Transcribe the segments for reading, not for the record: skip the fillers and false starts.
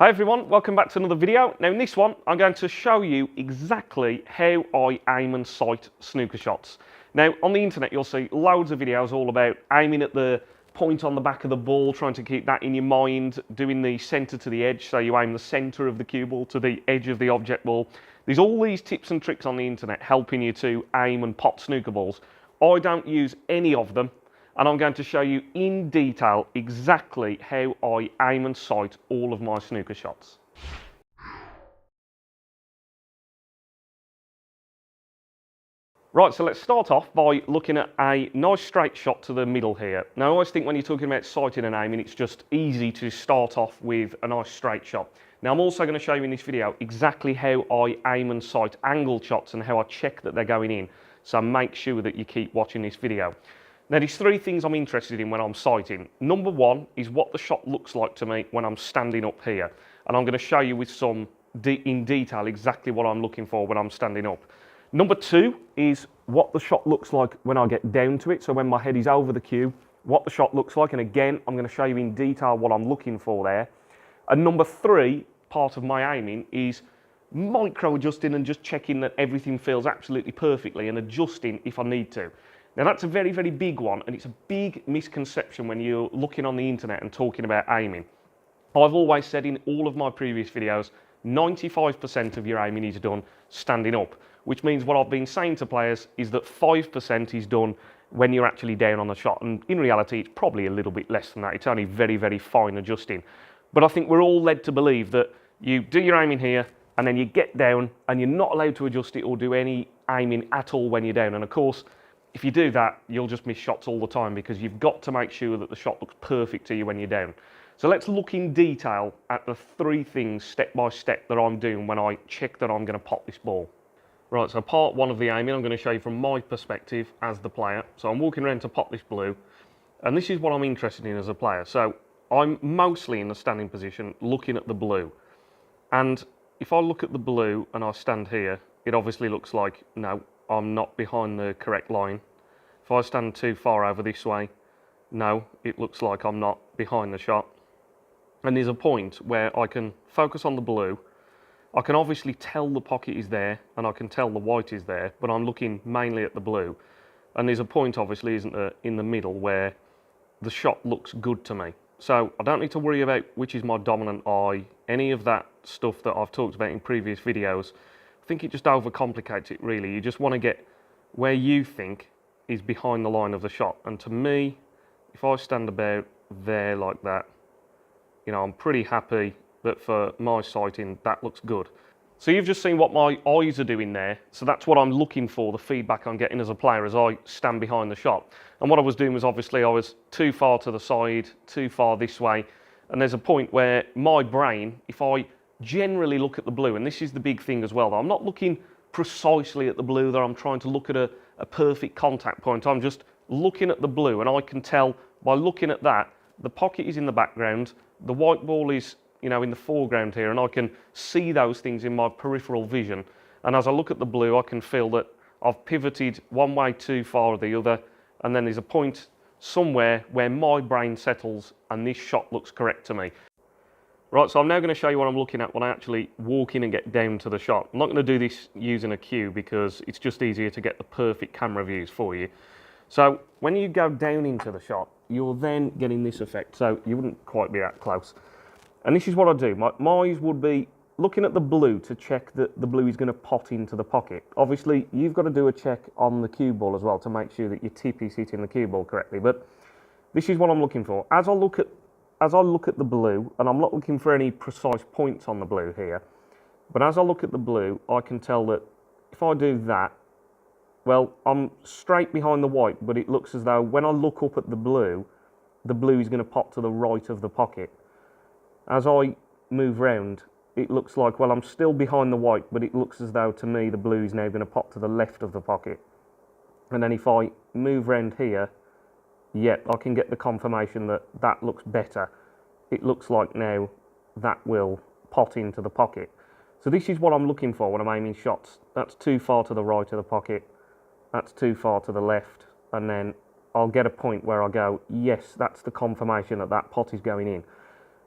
Hi everyone, welcome back to another video. Now in this one, I'm going to show you exactly how I aim and sight snooker shots. Now on the internet you'll see loads of videos all about aiming at the point on the back of the ball, trying to keep that in your mind, doing the centre to the edge, so you aim the centre of the cue ball to the edge of the object ball. There's all these tips and tricks on the internet helping you to aim and pot snooker balls. I don't use any of them. And I'm going to show you in detail exactly how I aim and sight all of my snooker shots. Right, so let's start off by looking at a nice straight shot to the middle here. Now I always think when you're talking about sighting and aiming, it's just easy to start off with a nice straight shot. Now I'm also going to show you in this video exactly how I aim and sight angled shots and how I check that they're going in. So make sure that you keep watching this video. Now there's three things I'm interested in when I'm sighting. Number one is what the shot looks like to me when I'm standing up here. And I'm going to show you with in detail exactly what I'm looking for when I'm standing up. Number two is what the shot looks like when I get down to it. So when my head is over the cue, what the shot looks like. And again, I'm going to show you in detail what I'm looking for there. And number three, part of my aiming is micro adjusting and just checking that everything feels absolutely perfectly and adjusting if I need to. Now that's a very, very big one, and it's a big misconception when you're looking on the internet and talking about aiming. I've always said in all of my previous videos, 95% of your aiming is done standing up, which means what I've been saying to players is that 5% is done when you're actually down on the shot, and in reality it's probably a little bit less than that. It's only very, very fine adjusting. But I think we're all led to believe that you do your aiming here, and then you get down, and you're not allowed to adjust it or do any aiming at all when you're down, and of course, if you do that, you'll just miss shots all the time because you've got to make sure that the shot looks perfect to you when you're down. So let's look in detail at the three things step by step that I'm doing when I check that I'm going to pot this ball. Right, so part one of the aiming, I'm going to show you from my perspective as the player. So I'm walking around to pot this blue, and this is what I'm interested in as a player. So I'm mostly in the standing position looking at the blue. And if I look at the blue and I stand here, it obviously looks like, no, I'm not behind the correct line. If I stand too far over this way, no, it looks like I'm not behind the shot. And there's a point where I can focus on the blue. I can obviously tell the pocket is there and I can tell the white is there, but I'm looking mainly at the blue. And there's a point, obviously, isn't there, in the middle where the shot looks good to me. So I don't need to worry about which is my dominant eye, any of that stuff that I've talked about in previous videos. I think it just overcomplicates it, really. You just want to get where you think is behind the line of the shot. And to me, if I stand about there like that, you know, I'm pretty happy that for my sighting, that looks good. So you've just seen what my eyes are doing there. So that's what I'm looking for, the feedback I'm getting as a player as I stand behind the shot. And what I was doing was obviously I was too far to the side, too far this way. And there's a point where my brain, if I generally look at the blue, and this is the big thing as well, I'm not looking precisely at the blue there, I'm trying to look at a perfect contact point. I'm just looking at the blue, and I can tell by looking at that, the pocket is in the background, the white ball is, you know, in the foreground here, and I can see those things in my peripheral vision. And as I look at the blue, I can feel that I've pivoted one way too far or the other, and then there's a point somewhere where my brain settles and this shot looks correct to me. Right, so I'm now going to show you what I'm looking at when I actually walk in and get down to the shot. I'm not going to do this using a cue because it's just easier to get the perfect camera views for you. So when you go down into the shot, you're then getting this effect. So you wouldn't quite be that close. And this is what I do. My eyes would be looking at the blue to check that the blue is going to pot into the pocket. Obviously, you've got to do a check on the cue ball as well to make sure that your tip is hitting the cue ball correctly. But this is what I'm looking for. As I look at the blue, and I'm not looking for any precise points on the blue here, but as I look at the blue, I can tell that if I do that, well, I'm straight behind the white, but it looks as though when I look up at the blue is going to pop to the right of the pocket. As I move round, it looks like, well, I'm still behind the white, but it looks as though to me the blue is now going to pop to the left of the pocket. And then if I move round here, yep, I can get the confirmation that that looks better. It looks like now that will pot into the pocket. So this is what I'm looking for when I'm aiming shots. That's too far to the right of the pocket. That's too far to the left. And then I'll get a point where I go, yes, that's the confirmation that that pot is going in.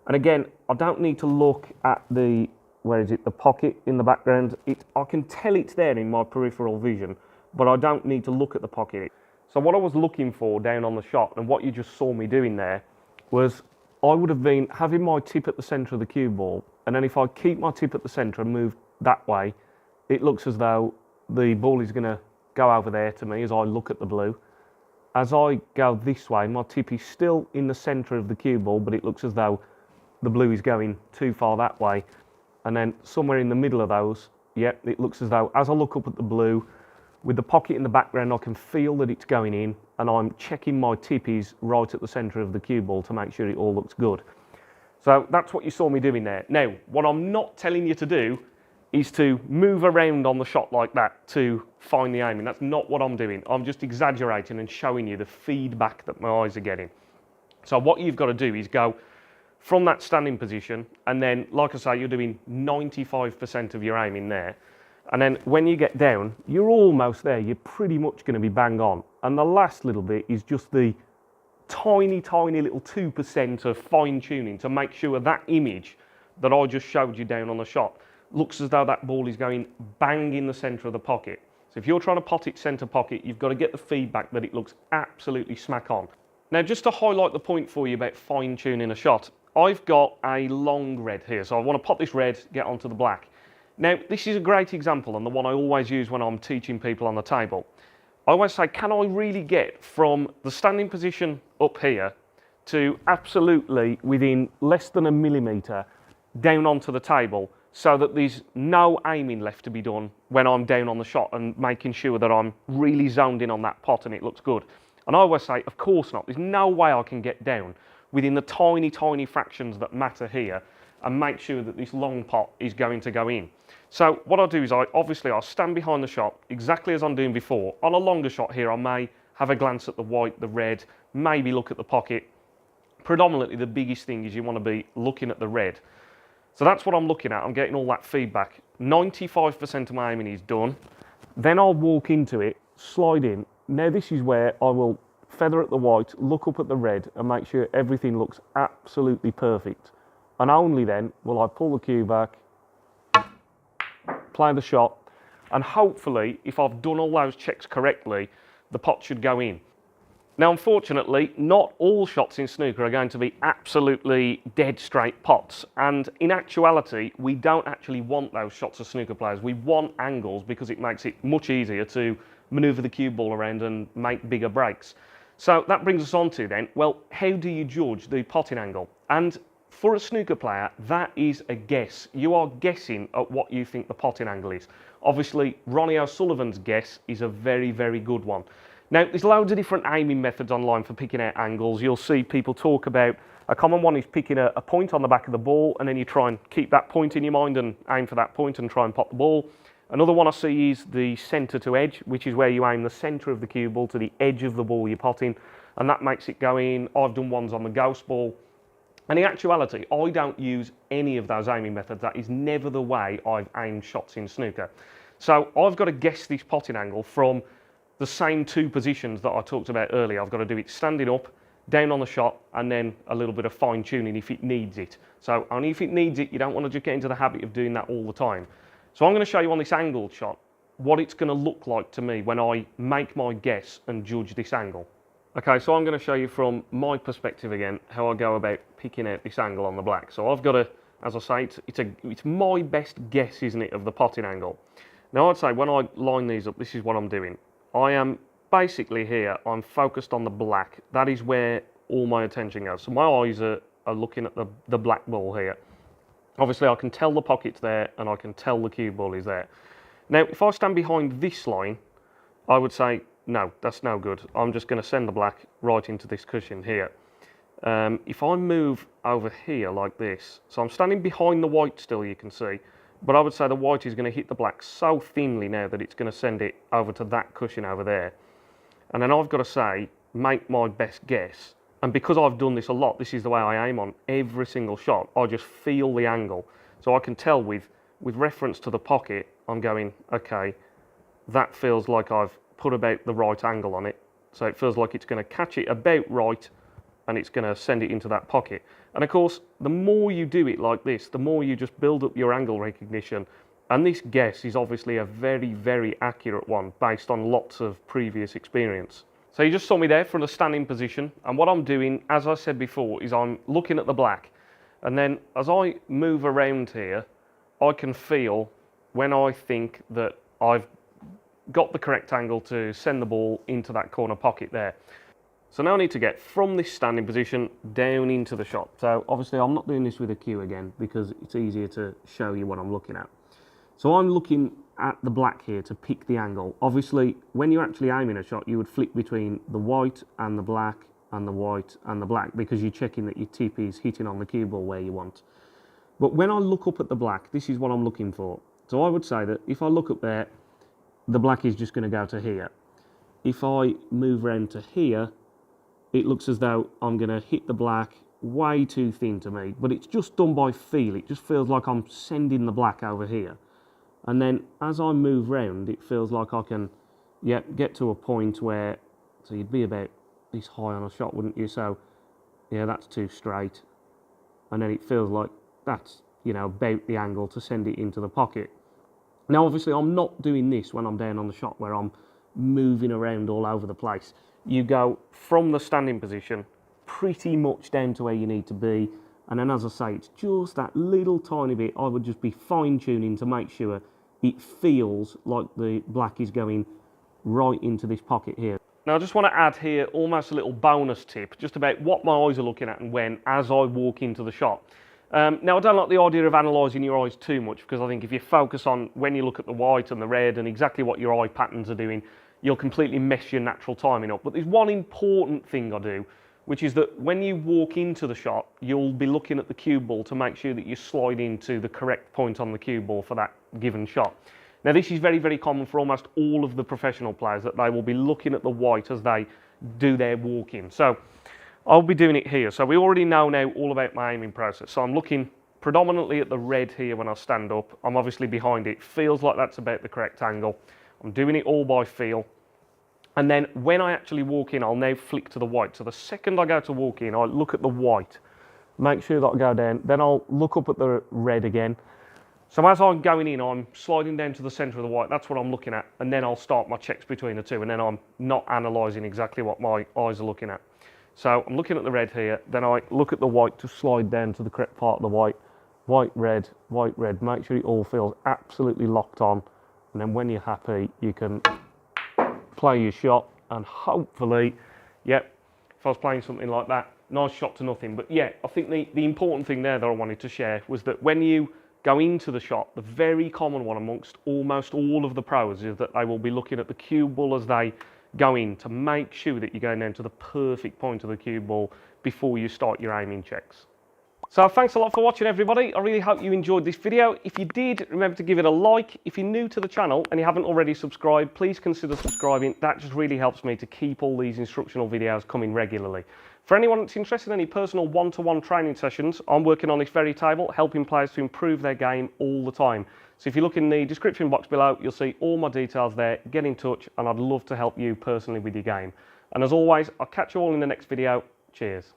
And again, I don't need to look at the, where is it, the pocket in the background. I can tell it's there in my peripheral vision, but I don't need to look at the pocket. So what I was looking for down on the shot, and what you just saw me doing there, was I would have been having my tip at the centre of the cue ball, and then if I keep my tip at the centre and move that way, it looks as though the ball is going to go over there to me as I look at the blue. As I go this way, my tip is still in the centre of the cue ball, but it looks as though the blue is going too far that way. And then somewhere in the middle of those, yeah, it looks as though as I look up at the blue, with the pocket in the background, I can feel that it's going in, and I'm checking my tip is right at the centre of the cue ball to make sure it all looks good. So that's what you saw me doing there. Now, what I'm not telling you to do is to move around on the shot like that to find the aiming. That's not what I'm doing. I'm just exaggerating and showing you the feedback that my eyes are getting. So what you've got to do is go from that standing position, and then, like I say, you're doing 95% of your aiming there. And then when you get down, you're almost there. You're pretty much going to be bang on. And the last little bit is just the tiny, tiny little 2% of fine tuning to make sure that image that I just showed you down on the shot looks as though that ball is going bang in the centre of the pocket. So if you're trying to pot it centre pocket, you've got to get the feedback that it looks absolutely smack on. Now, just to highlight the point for you about fine tuning a shot, I've got a long red here. So I want to pot this red, get onto the black. Now, this is a great example, and the one I always use when I'm teaching people on the table. I always say, can I really get from the standing position up here to absolutely within less than a millimetre down onto the table, so that there's no aiming left to be done when I'm down on the shot and making sure that I'm really zoned in on that pot and it looks good? And I always say, of course not. There's no way I can get down within the tiny, tiny fractions that matter here and make sure that this long pot is going to go in. So what I'll do is I'll stand behind the shot exactly as I'm doing before. On a longer shot here, I may have a glance at the white, the red, maybe look at the pocket. Predominantly, the biggest thing is you want to be looking at the red. So that's what I'm looking at. I'm getting all that feedback. 95% of my aiming is done. Then I'll walk into it, slide in. Now this is where I will feather at the white, look up at the red, and make sure everything looks absolutely perfect. And only then will I pull the cue back, play the shot, and hopefully, if I've done all those checks correctly, the pot should go in. Now, unfortunately, not all shots in snooker are going to be absolutely dead straight pots. And in actuality, we don't actually want those shots as snooker players. We want angles because it makes it much easier to manoeuvre the cue ball around and make bigger breaks. So that brings us on to then, well, how do you judge the potting angle? And for a snooker player, that is a guess. You are guessing at what you think the potting angle is. Obviously, Ronnie O'Sullivan's guess is a very, very good one. Now, there's loads of different aiming methods online for picking out angles. You'll see people talk about, a common one is picking a point on the back of the ball, and then you try and keep that point in your mind and aim for that point and try and pot the ball. Another one I see is the centre to edge, which is where you aim the centre of the cue ball to the edge of the ball you're potting, and that makes it go in. I've done ones on the ghost ball. And in actuality, I don't use any of those aiming methods. That is never the way I've aimed shots in snooker. So I've got to guess this potting angle from the same two positions that I talked about earlier. I've got to do it standing up, down on the shot, and then a little bit of fine tuning if it needs it. So only if it needs it, you don't want to just get into the habit of doing that all the time. So I'm going to show you on this angled shot what it's going to look like to me when I make my guess and judge this angle. Okay, so I'm going to show you from my perspective again how I go about picking out this angle on the black. So I've got to, as I say, it's my best guess, isn't it, of the potting angle. Now I'd say when I line these up, this is what I'm doing. I am basically here, I'm focused on the black. That is where all my attention goes. So my eyes are looking at the black ball here. Obviously I can tell the pocket's there and I can tell the cue ball is there. Now if I stand behind this line, I would say, no, that's no good. I'm just going to send the black right into this cushion here. If I move over here like this, so I'm standing behind the white still, you can see, but I would say the white is going to hit the black so thinly now that it's going to send it over to that cushion over there. And then I've got to say, make my best guess. And because I've done this a lot, this is the way I aim on every single shot. I just feel the angle. So I can tell with reference to the pocket, I'm going, okay, that feels like I've put about the right angle on it. So it feels like it's going to catch it about right and it's going to send it into that pocket. And of course, the more you do it like this, the more you just build up your angle recognition. And this guess is obviously a very, very accurate one based on lots of previous experience. So you just saw me there from a standing position. And what I'm doing, as I said before, is I'm looking at the black. And then as I move around here, I can feel when I think that I've got the correct angle to send the ball into that corner pocket there. So now I need to get from this standing position down into the shot. So obviously I'm not doing this with a cue again because it's easier to show you what I'm looking at. So I'm looking at the black here to pick the angle. Obviously, when you're actually aiming a shot, you would flick between the white and the black and the white and the black because you're checking that your tip is hitting on the cue ball where you want. But when I look up at the black, this is what I'm looking for. So I would say that if I look up there, the black is just going to go to here. If I move around to here, it looks as though I'm going to hit the black way too thin to me, but it's just done by feel. It just feels like I'm sending the black over here. And then as I move round, it feels like I can, get to a point where, so you'd be about this high on a shot, wouldn't you? So, yeah, that's too straight. And then it feels like that's, about the angle to send it into the pocket. Now, obviously, I'm not doing this when I'm down on the shot where I'm moving around all over the place. You go from the standing position pretty much down to where you need to be. And then, as I say, it's just that little tiny bit I would just be fine-tuning to make sure it feels like the black is going right into this pocket here. Now, I just want to add here almost a little bonus tip just about what my eyes are looking at and when as I walk into the shot. Now, I don't like the idea of analysing your eyes too much because I think if you focus on when you look at the white and the red and exactly what your eye patterns are doing, you'll completely mess your natural timing up. But there's one important thing I do, which is that when you walk into the shot, you'll be looking at the cue ball to make sure that you slide into the correct point on the cue ball for that given shot. Now, this is very, very common for almost all of the professional players, that they will be looking at the white as they do their walk in. So I'll be doing it here. So we already know now all about my aiming process. So I'm looking predominantly at the red here when I stand up. I'm obviously behind it. Feels like that's about the correct angle. I'm doing it all by feel. And then when I actually walk in, I'll now flick to the white. So the second I go to walk in, I look at the white, make sure that I go down. Then I'll look up at the red again. So as I'm going in, I'm sliding down to the centre of the white. That's what I'm looking at. And then I'll start my checks between the two. And then I'm not analysing exactly what my eyes are looking at. So I'm looking at the red here. Then I look at the white to slide down to the correct part of the white. White, red, white, red. Make sure it all feels absolutely locked on. And then when you're happy, you can play your shot, and hopefully, if I was playing something like that, nice shot to nothing. But yeah, I think the important thing there that I wanted to share was that when you go into the shot, the very common one amongst almost all of the pros is that they will be looking at the cue ball as they go in to make sure that you're going down to the perfect point of the cue ball before you start your aiming checks. So thanks a lot for watching, everybody. I really hope you enjoyed this video. If you did, remember to give it a like. If you're new to the channel and you haven't already subscribed, please consider subscribing. That just really helps me to keep all these instructional videos coming regularly. For anyone that's interested in any personal one-to-one training sessions, I'm working on this very table, helping players to improve their game all the time. So if you look in the description box below, you'll see all my details there. Get in touch, and I'd love to help you personally with your game. And as always, I'll catch you all in the next video. Cheers.